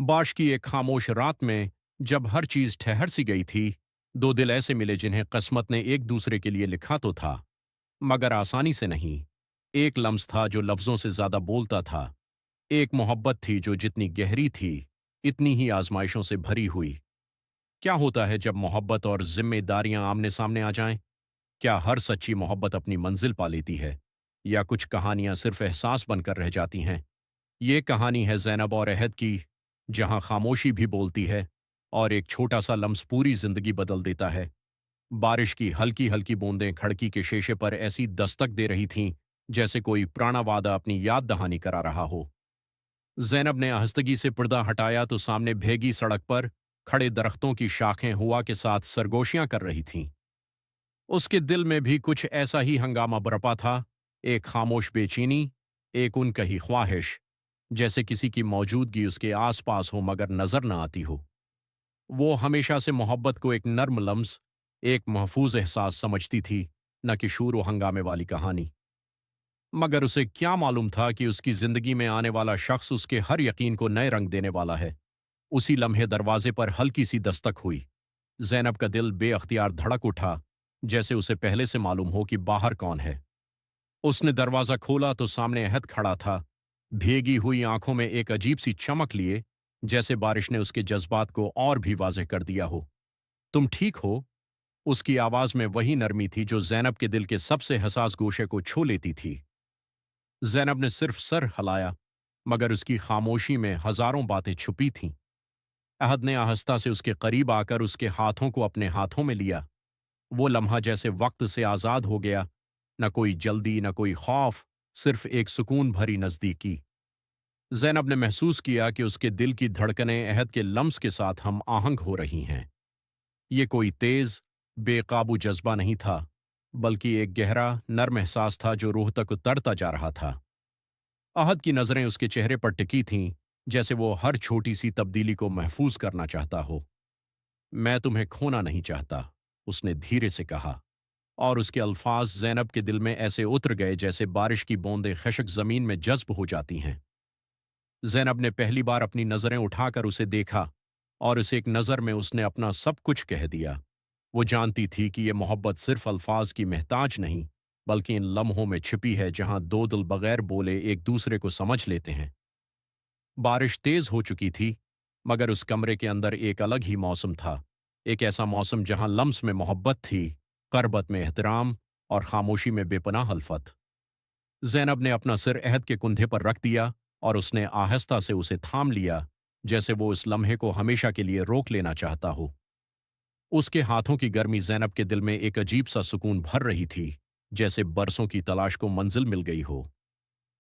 बाश की एक खामोश रात में, जब हर चीज ठहर सी गई थी, दो दिल ऐसे मिले जिन्हें किस्मत ने एक दूसरे के लिए लिखा तो था, मगर आसानी से नहीं। एक लम्स था जो लफ्जों से ज्यादा बोलता था। एक मोहब्बत थी जो जितनी गहरी थी, इतनी ही आजमाइशों से भरी हुई। क्या होता है जब मोहब्बत और जिम्मेदारियां आमने सामने आ जाएं? क्या हर सच्ची मोहब्बत अपनी मंजिल पा लेती है, या कुछ कहानियां सिर्फ एहसास बनकर रह जाती हैं? ये कहानी है ज़ैनब और अहद की, जहां खामोशी भी बोलती है और एक छोटा सा लम्स पूरी जिंदगी बदल देता है। बारिश की हल्की हल्की बूंदें खिड़की के शीशे पर ऐसी दस्तक दे रही थीं, जैसे कोई पुराना वादा अपनी याद दहानी करा रहा हो। ज़ैनब ने आहिस्तगी से पर्दा हटाया तो सामने भीगी सड़क पर खड़े दरख्तों की शाखें हुआ के साथ सरगोशियां कर रही थीं। उसके दिल में भी कुछ ऐसा ही हंगामा बरपा था, एक खामोश बेचैनी, एक उनकही ख्वाहिश, जैसे किसी की मौजूदगी उसके आसपास हो मगर नजर न आती हो। वो हमेशा से मोहब्बत को एक नर्म लम्स, एक महफूज एहसास समझती थी, न कि शूर व हंगामे वाली कहानी। मगर उसे क्या मालूम था कि उसकी जिंदगी में आने वाला शख्स उसके हर यकीन को नए रंग देने वाला है। उसी लम्हे दरवाजे पर हल्की सी दस्तक हुई। जैनब का दिल बेअख्तियार धड़क उठा, जैसे उसे पहले से मालूम हो कि बाहर कौन है। उसने दरवाजा खोला तो सामने अहद खड़ा था, भीगी हुई आंखों में एक अजीब सी चमक लिए, जैसे बारिश ने उसके जज्बात को और भी वाज़ेह कर दिया हो। तुम ठीक हो? उसकी आवाज में वही नरमी थी जो जैनब के दिल के सबसे हसास गोशे को छू लेती थी। जैनब ने सिर्फ सर हिलाया, मगर उसकी खामोशी में हजारों बातें छुपी थीं। अहद ने आहिस्ता से उसके करीब आकर उसके हाथों को अपने हाथों में लिया। वो लम्हा जैसे वक्त से आजाद हो गया, न कोई जल्दी न कोई खौफ, सिर्फ एक सुकून भरी नजदीकी। जैनब ने महसूस किया कि उसके दिल की धड़कनें अहद के लम्स के साथ हम आहंग हो रही हैं। ये कोई तेज, बेकाबू जज्बा नहीं था, बल्कि एक गहरा, नर्म एहसास था जो रूह तक उतरता जा रहा था। अहद की नजरें उसके चेहरे पर टिकी थीं, जैसे वो हर छोटी सी तब्दीली को महफूज करना चाहता हो। मैं तुम्हें खोना नहीं चाहता, उसने धीरे से कहा, और उसके अल्फाज जैनब के दिल में ऐसे उतर गए जैसे बारिश की बूंदें खशक जमीन में जज्ब हो जाती हैं। जैनब ने पहली बार अपनी नजरें उठाकर उसे देखा, और उस एक नजर में उसने अपना सब कुछ कह दिया। वो जानती थी कि यह मोहब्बत सिर्फ अल्फाज की महताज नहीं, बल्कि इन लम्हों में छिपी है जहां दो दिल बगैर बोले एक दूसरे को समझ लेते हैं। बारिश तेज हो चुकी थी, मगर उस कमरे के अंदर एक अलग ही मौसम था। एक ऐसा मौसम जहां लम्स में मोहब्बत थी, करबत में एहतराम, और खामोशी में बेपनाह हल्फत। जैनब ने अपना सिर अहद के कुंधे पर रख दिया, और उसने आहिस्ता से उसे थाम लिया, जैसे वो इस लम्हे को हमेशा के लिए रोक लेना चाहता हो। उसके हाथों की गर्मी जैनब के दिल में एक अजीब सा सुकून भर रही थी, जैसे बरसों की तलाश को मंजिल मिल गई हो।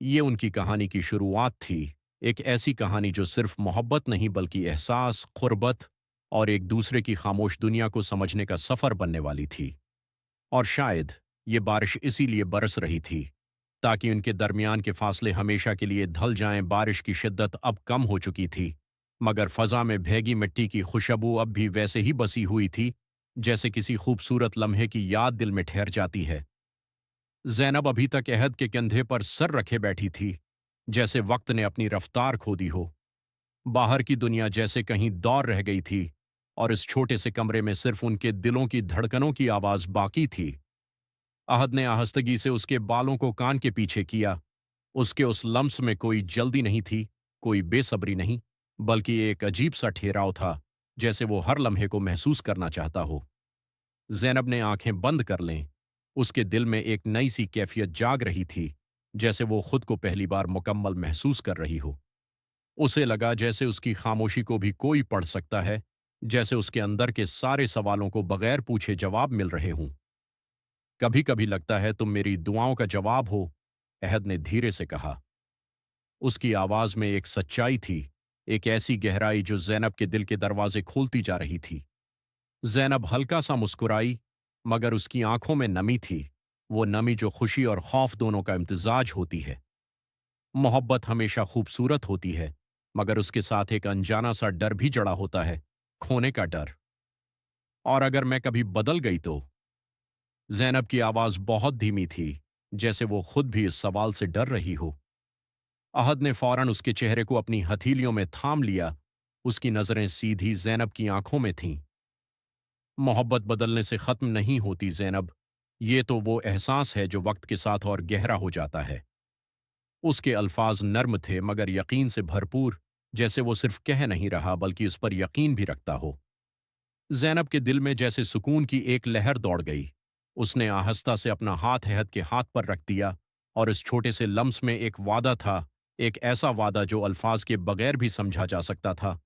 ये उनकी कहानी की शुरुआत थी, एक ऐसी कहानी जो सिर्फ मोहब्बत नहीं बल्कि एहसास, खुर्बत और एक दूसरे की खामोश दुनिया को समझने का सफर बनने वाली थी। और शायद ये बारिश इसीलिए बरस रही थी, ताकि उनके दरमियान के फासले हमेशा के लिए ढल जाएं। बारिश की शिद्दत अब कम हो चुकी थी, मगर फजा में भीगी मिट्टी की खुशबू अब भी वैसे ही बसी हुई थी, जैसे किसी खूबसूरत लम्हे की याद दिल में ठहर जाती है। जैनब अभी तक अहद के कंधे पर सर रखे बैठी थी, जैसे वक्त ने अपनी रफ्तार खो दी हो। बाहर की दुनिया जैसे कहीं दौड़ रह गई थी, और इस छोटे से कमरे में सिर्फ उनके दिलों की धड़कनों की आवाज बाकी थी। अहद ने आहिस्तगी से उसके बालों को कान के पीछे किया। उसके उस लम्स में कोई जल्दी नहीं थी, कोई बेसब्री नहीं, बल्कि एक अजीब सा ठहराव था, जैसे वो हर लम्हे को महसूस करना चाहता हो। जैनब ने आंखें बंद कर लें। उसके दिल में एक नई सी कैफियत जाग रही थी, जैसे वो खुद को पहली बार मुकम्मल महसूस कर रही हो। उसे लगा जैसे उसकी खामोशी को भी कोई पढ़ सकता है, जैसे उसके अंदर के सारे सवालों को बगैर पूछे जवाब मिल रहे हों। कभी कभी लगता है तुम मेरी दुआओं का जवाब हो, अहद ने धीरे से कहा। उसकी आवाज में एक सच्चाई थी, एक ऐसी गहराई जो जैनब के दिल के दरवाजे खोलती जा रही थी। जैनब हल्का सा मुस्कुराई, मगर उसकी आंखों में नमी थी, वो नमी जो खुशी और खौफ दोनों का इम्तिजाज होती है। मोहब्बत हमेशा खूबसूरत होती है, मगर उसके साथ एक अनजाना सा डर भी जड़ा होता है, खोने का डर। और अगर मैं कभी बदल गई तो? जैनब की आवाज बहुत धीमी थी, जैसे वो खुद भी इस सवाल से डर रही हो। अहद ने फौरन उसके चेहरे को अपनी हथेलियों में थाम लिया, उसकी नजरें सीधी जैनब की आंखों में थीं। मोहब्बत बदलने से खत्म नहीं होती जैनब, ये तो वो एहसास है जो वक्त के साथ और गहरा हो जाता है। उसके अल्फाज नर्म थे मगर यकीन से भरपूर, जैसे वो सिर्फ कह नहीं रहा बल्कि उस पर यकीन भी रखता हो। जैनब के दिल में जैसे सुकून की एक लहर दौड़ गई। उसने आहिस्ता से अपना हाथ अहद के हाथ पर रख दिया, और इस छोटे से लम्स में एक वादा था, एक ऐसा वादा जो अल्फाज के बगैर भी समझा जा सकता था।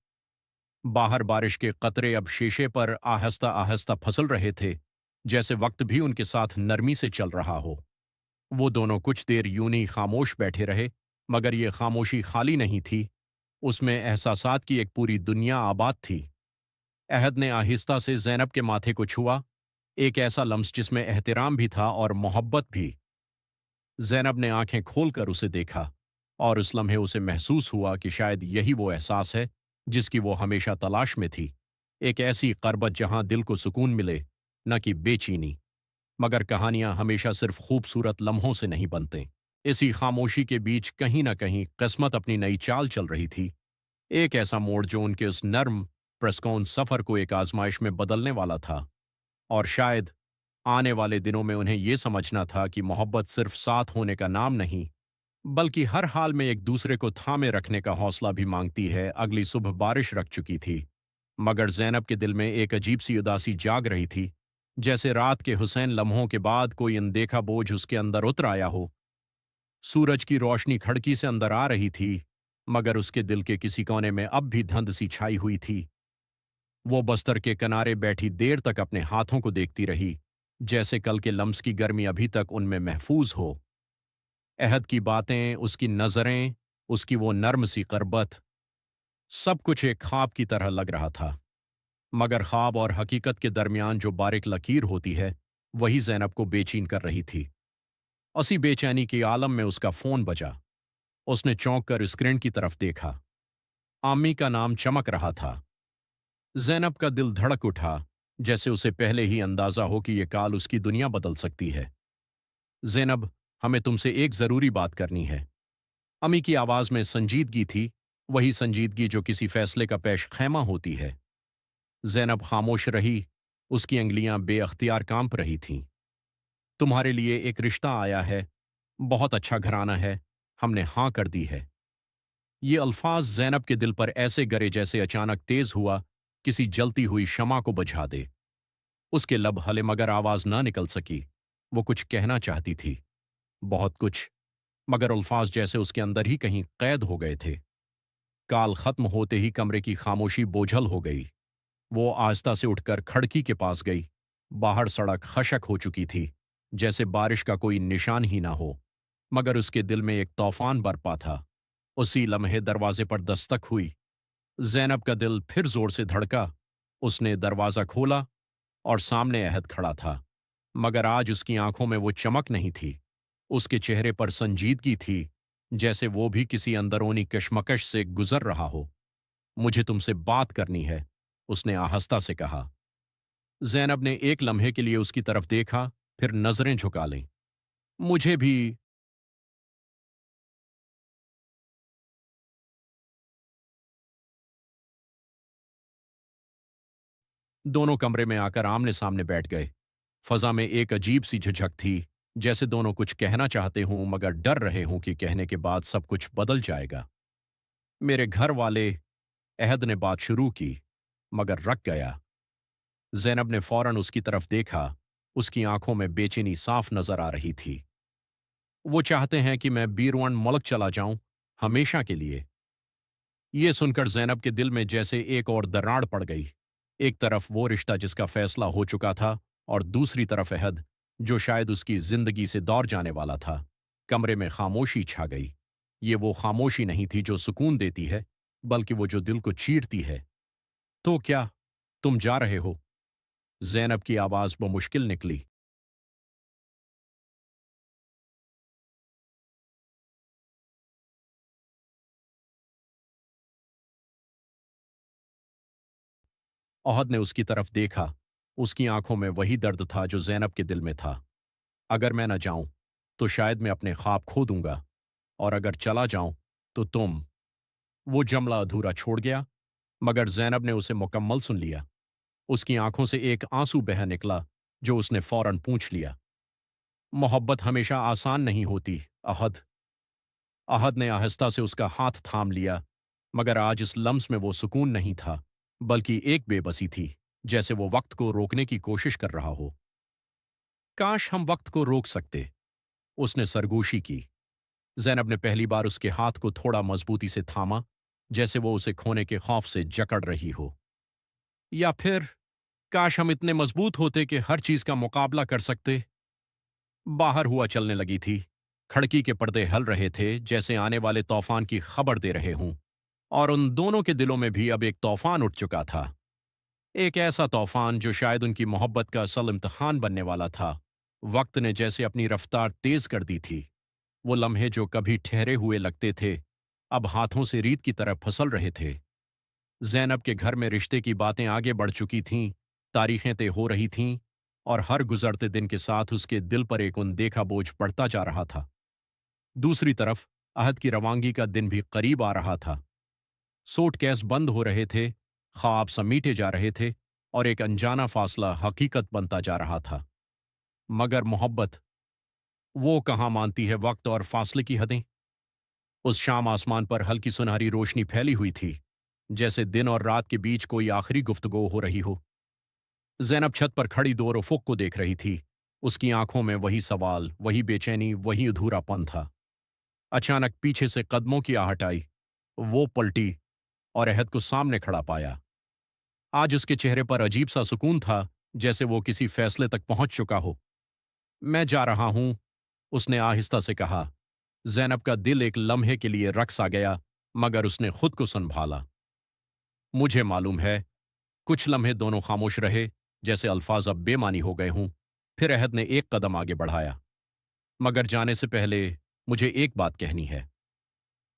बाहर बारिश के कतरे अब शीशे पर आहिस्ता आहिस्ता फिसल रहे थे, जैसे वक्त भी उनके साथ नरमी से चल रहा हो। वो दोनों कुछ देर यूं ही खामोश बैठे रहे, मगर ये खामोशी खाली नहीं थी, उसमें एहसासात की एक पूरी दुनिया आबाद थी। अहद ने आहिस्ता से जैनब के माथे को छुआ, एक ऐसा लम्स जिसमें एहतराम भी था और मोहब्बत भी। जैनब ने आंखें खोलकर उसे देखा, और उस लम्हे उसे महसूस हुआ कि शायद यही वो एहसास है जिसकी वो हमेशा तलाश में थी। एक ऐसी करबत जहां दिल को सुकून मिले, न कि बेचैनी। मगर कहानियां हमेशा सिर्फ खूबसूरत लम्हों से नहीं बनते। इसी खामोशी के बीच कहीं न कहीं किस्मत अपनी नई चाल चल रही थी। एक ऐसा मोड़ जो उनके उस नर्म प्रस्कौन सफर को एक आजमाइश में बदलने वाला था। और शायद आने वाले दिनों में उन्हें यह समझना था कि मोहब्बत सिर्फ साथ होने का नाम नहीं, बल्कि हर हाल में एक दूसरे को थामे रखने का हौसला भी मांगती है। अगली सुबह बारिश रख चुकी थी, मगर जैनब के दिल में एक अजीब सी उदासी जाग रही थी, जैसे रात के हुसैन लम्हों के बाद कोई अनदेखा बोझ उसके अंदर उतर आया हो। सूरज की रोशनी खिड़की से अंदर आ रही थी, मगर उसके दिल के किसी कोने में अब भी धुंध सी छाई हुई थी। वो बस्तर के किनारे बैठी देर तक अपने हाथों को देखती रही, जैसे कल के लम्स की गर्मी अभी तक उनमें महफूज हो। अहद की बातें, उसकी नजरें, उसकी वो नर्म सी करबत, सब कुछ एक ख्वाब की तरह लग रहा था। मगर ख्वाब और हकीकत के दरमियान जो बारीक लकीर होती है, वही जैनब को बेचैन कर रही थी। उसी बेचैनी के आलम में उसका फोन बजा। उसने चौंक कर स्क्रीन की तरफ देखा। आम्मी का नाम चमक रहा था। जैनब का दिल धड़क उठा, जैसे उसे पहले ही अंदाजा हो कि यह काल उसकी दुनिया बदल सकती है। जैनब, हमें तुमसे एक जरूरी बात करनी है। अमी की आवाज में संजीदगी थी, वही संजीदगी जो किसी फैसले का पेश खैमा होती है। जैनब खामोश रही, उसकी अंगलियां बेअख्तियार कांप रही थीं। तुम्हारे लिए एक रिश्ता आया है, बहुत अच्छा घराना है, हमने हां कर दी है। ये अल्फाज जैनब के दिल पर ऐसे गरे जैसे अचानक तेज हुआ, किसी जलती हुई शमा को बुझा दे। उसके लब हले मगर आवाज ना निकल सकी। वो कुछ कहना चाहती थी, बहुत कुछ, मगर अल्फाज जैसे उसके अंदर ही कहीं कैद हो गए थे। काल खत्म होते ही कमरे की खामोशी बोझल हो गई। वो आहिस्ता से उठकर खिड़की के पास गई। बाहर सड़क खशक हो चुकी थी, जैसे बारिश का कोई निशान ही ना हो। मगर उसके दिल में एक तूफान बरपा था। उसी लम्हे दरवाजे पर दस्तक हुई। जैनब का दिल फिर जोर से धड़का। उसने दरवाजा खोला, और सामने अहद खड़ा था। मगर आज उसकी आंखों में वो चमक नहीं थी। उसके चेहरे पर संजीदगी थी, जैसे वो भी किसी अंदरूनी कशमकश से गुजर रहा हो। मुझे तुमसे बात करनी है, उसने आहिस्ता से कहा। जैनब ने एक लम्हे के लिए उसकी तरफ देखा, फिर नजरें झुका लीं। मुझे भी। दोनों कमरे में आकर आमने सामने बैठ गए। फजा में एक अजीब सी झिझक थी, जैसे दोनों कुछ कहना चाहते हों मगर डर रहे हों कि कहने के बाद सब कुछ बदल जाएगा। मेरे घर वाले, अहद ने बात शुरू की, मगर रख गया। जैनब ने फौरन उसकी तरफ देखा। उसकी आंखों में बेचैनी साफ नजर आ रही थी। वो चाहते हैं कि मैं बीरवन मुल्क चला जाऊं, हमेशा के लिए। ये सुनकर जैनब के दिल में जैसे एक और दरार पड़ गई। एक तरफ वो रिश्ता जिसका फैसला हो चुका था, और दूसरी तरफ अहद, जो शायद उसकी जिंदगी से दौर जाने वाला था। कमरे में खामोशी छा गई। ये वो खामोशी नहीं थी जो सुकून देती है, बल्कि वो जो दिल को चीरती है। तो क्या तुम जा रहे हो? जैनब की आवाज मुश्किल निकली। अहद ने उसकी तरफ देखा। उसकी आंखों में वही दर्द था जो जैनब के दिल में था। अगर मैं न जाऊं, तो शायद मैं अपने ख्वाब खो दूंगा, और अगर चला जाऊं, तो तुम। वो जुमला अधूरा छोड़ गया, मगर जैनब ने उसे मुकम्मल सुन लिया। उसकी आंखों से एक आंसू बह निकला, जो उसने फौरन पूछ लिया। मोहब्बत हमेशा आसान नहीं होती, अहद। अहद ने आहिस्ता से उसका हाथ थाम लिया, मगर आज इस लम्स में वो सुकून नहीं था, बल्कि एक बेबसी थी, जैसे वो वक्त को रोकने की कोशिश कर रहा हो। काश हम वक्त को रोक सकते, उसने सरगोशी की। जैनब ने पहली बार उसके हाथ को थोड़ा मजबूती से थामा, जैसे वो उसे खोने के खौफ से जकड़ रही हो। या फिर काश हम इतने मजबूत होते कि हर चीज का मुकाबला कर सकते। बाहर हुआ चलने लगी थी। खिड़की के पर्दे हल रहे थे, जैसे आने वाले तूफान की खबर दे रहे हों। और उन दोनों के दिलों में भी अब एक तूफान उठ चुका था। एक ऐसा तूफान जो शायद उनकी मोहब्बत का असल इम्तिहान बनने वाला था। वक्त ने जैसे अपनी रफ्तार तेज कर दी थी। वो लम्हे जो कभी ठहरे हुए लगते थे, अब हाथों से रीत की तरह फिसल रहे थे। जैनब के घर में रिश्ते की बातें आगे बढ़ चुकी थीं, तारीखें तय हो रही थीं, और हर गुजरते दिन के साथ उसके दिल पर एक अनदेखा बोझ पड़ता जा रहा था। दूसरी तरफ अहद की रवानगी का दिन भी करीब आ रहा था। सूटकेस बंद हो रहे थे, ख्वाब समीटे जा रहे थे, और एक अनजाना फासला हकीकत बनता जा रहा था। मगर मोहब्बत, वो कहाँ मानती है वक्त और फासले की हदें। उस शाम आसमान पर हल्की सुनहरी रोशनी फैली हुई थी, जैसे दिन और रात के बीच कोई आखिरी गुफ्तगू हो रही हो। जैनब छत पर खड़ी दो उफुक को देख रही थी। उसकी आंखों में वही सवाल, वही बेचैनी, वही अधूरापन था। अचानक पीछे से कदमों की आहट आई। वो पलटी और अहद को सामने खड़ा पाया। आज उसके चेहरे पर अजीब सा सुकून था, जैसे वो किसी फैसले तक पहुंच चुका हो। मैं जा रहा हूं, उसने आहिस्ता से कहा। जैनब का दिल एक लम्हे के लिए रक्स आ गया, मगर उसने खुद को संभाला। मुझे मालूम है। कुछ लम्हे दोनों खामोश रहे, जैसे अल्फाज अब बेमानी हो गए हों। फिर अहद ने एक कदम आगे बढ़ाया। मगर जाने से पहले मुझे एक बात कहनी है।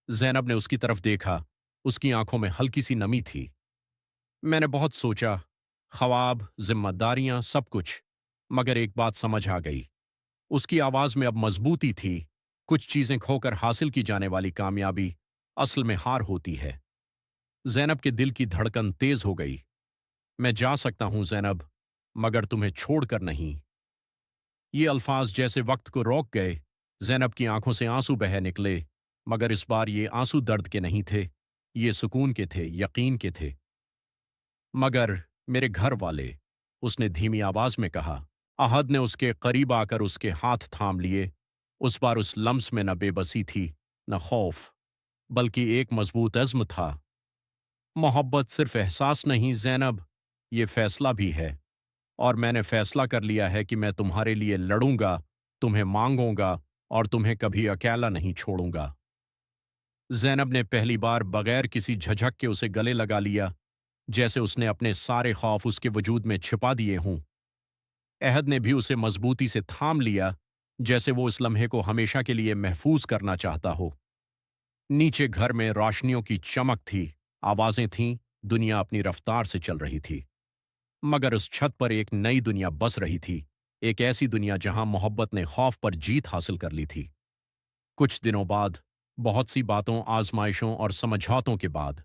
जैनब ने उसकी तरफ देखा। उसकी आंखों में हल्की सी नमी थी। मैंने बहुत सोचा, ख्वाब, जिम्मेदारियां, सब कुछ, मगर एक बात समझ आ गई। उसकी आवाज में अब मजबूती थी। कुछ चीजें खोकर हासिल की जाने वाली कामयाबी असल में हार होती है। जैनब के दिल की धड़कन तेज हो गई। मैं जा सकता हूं जैनब, मगर तुम्हें छोड़कर नहीं। ये अल्फाज जैसे वक्त को रोक गए। जैनब की आंखों से आंसू बह निकले, मगर इस बार ये आंसू दर्द के नहीं थे। ये सुकून के थे, यकीन के थे। मगर मेरे घर वाले, उसने धीमी आवाज में कहा। अहद ने उसके करीब आकर उसके हाथ थाम लिए। उस बार उस लम्स में न बेबसी थी, न खौफ, बल्कि एक मजबूत अज़्म था। मोहब्बत सिर्फ एहसास नहीं जैनब, ये फैसला भी है। और मैंने फैसला कर लिया है कि मैं तुम्हारे लिए लड़ूंगा, तुम्हें मांगूंगा, और तुम्हें कभी अकेला नहीं छोड़ूंगा। जैनब ने पहली बार बगैर किसी झिझक के उसे गले लगा लिया, जैसे उसने अपने सारे खौफ उसके वजूद में छिपा दिए हों। अहद ने भी उसे मजबूती से थाम लिया, जैसे वो इस लम्हे को हमेशा के लिए महफूज करना चाहता हो। नीचे घर में रोशनियों की चमक थी, आवाजें थीं, दुनिया अपनी रफ्तार से चल रही थी। मगर उस छत पर एक नई दुनिया बस रही थी, एक ऐसी दुनिया जहां मोहब्बत ने खौफ पर जीत हासिल कर ली थी। कुछ दिनों बाद, बहुत सी बातों, आजमाइशों और समझौतों के बाद,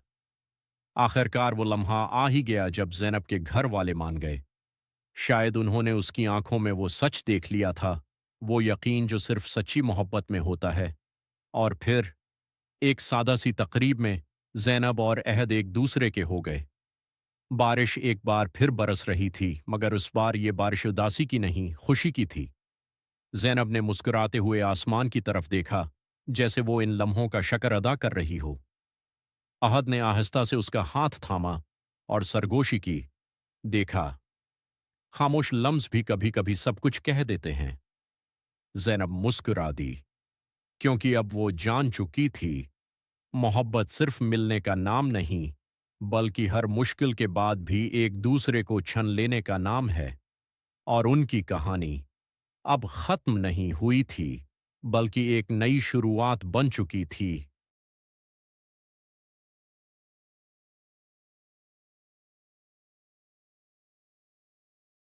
आखिरकार वो लम्हा आ ही गया जब जैनब के घर वाले मान गए। शायद उन्होंने उसकी आंखों में वो सच देख लिया था, वो यकीन जो सिर्फ सच्ची मोहब्बत में होता है। और फिर एक सादा सी तकरीब में जैनब और अहद एक दूसरे के हो गए। बारिश एक बार फिर बरस रही थी, मगर उस बार ये बारिश उदासी की नहीं, खुशी की थी। जैनब ने मुस्कुराते हुए आसमान की तरफ देखा, जैसे वो इन लम्हों का शक्र अदा कर रही हो। अहद ने आहिस्ता से उसका हाथ थामा और सरगोशी की। देखा, खामोश लम्स भी कभी कभी सब कुछ कह देते हैं। जैनब मुस्कुरा दी, क्योंकि अब वो जान चुकी थी, मोहब्बत सिर्फ मिलने का नाम नहीं, बल्कि हर मुश्किल के बाद भी एक दूसरे को छन लेने का नाम है। और उनकी कहानी अब खत्म नहीं हुई थी, बल्कि एक नई शुरुआत बन चुकी थी।